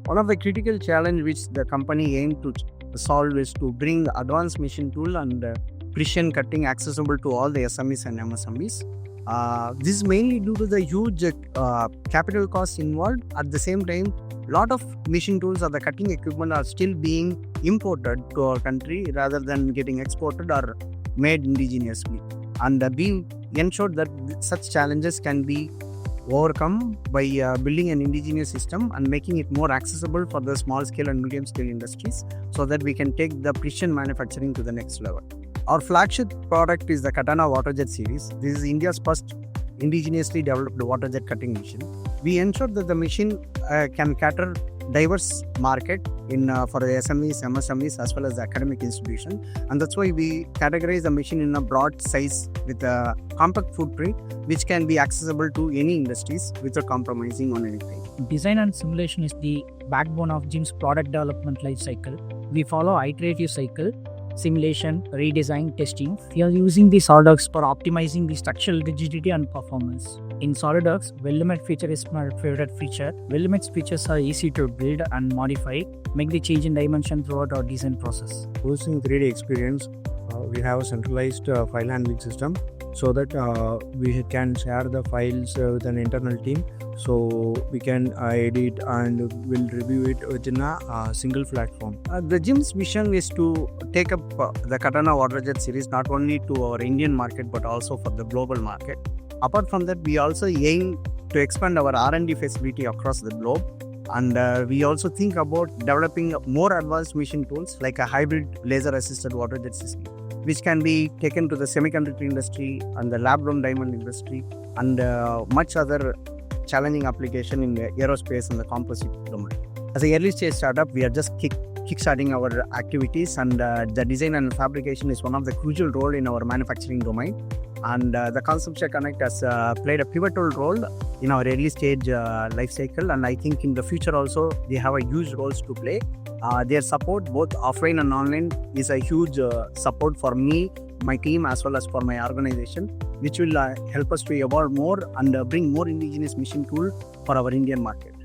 One of the critical challenge which the company aimed to solve is to bring advanced machine tool and precision cutting accessible to all the SMEs and MSMEs. This is mainly due to the huge capital costs involved. At the same time, lot of machine tools or the cutting equipment are still being imported to our country rather than getting exported or made indigenously. And we ensured that such challenges can be overcome by building an indigenous system and making it more accessible for the small scale and medium scale industries so that we can take the precision manufacturing to the next level. Our flagship product is the Katana Waterjet series. This is India's first indigenously developed waterjet cutting machine. We ensure that the machine can cater diverse market for the SMEs, MSMEs as well as the academic institution, and that's why we categorize the machine in a broad size with a compact footprint which can be accessible to any industries without compromising on anything. Design and simulation is the backbone of GIM's product development life cycle. We follow iterative cycle, simulation, redesign, testing. We are using the SolidWorks for optimizing the structural rigidity and performance. In SolidWorks, Weldmet feature is my favorite feature. Weldmet's features are easy to build and modify, make the change in dimension throughout our design process. Using 3DEXPERIENCE, we have a centralized file handling system so that we can share the files with an internal team, so we can edit and will review it within a single platform. The GIM's vision is to take up the Katana Waterjet series not only to our Indian market but also for the global market. Apart from that, we also aim to expand our R&D facility across the globe, and we also think about developing more advanced machine tools like a hybrid laser assisted waterjet system, which can be taken to the semiconductor industry and the lab grown diamond industry and much other challenging application in the aerospace and the composite domain. As an early stage startup, we are just kickstarting our activities, and the design and fabrication is one of the crucial role in our manufacturing domain. And the Conceptia Konnect has played a pivotal role in our early stage life cycle, and I think in the future also they have a huge roles to play. Their support both offline and online is a huge support for me, my team as well as for my organization, which will help us to evolve more and bring more indigenous machine tool for our Indian market.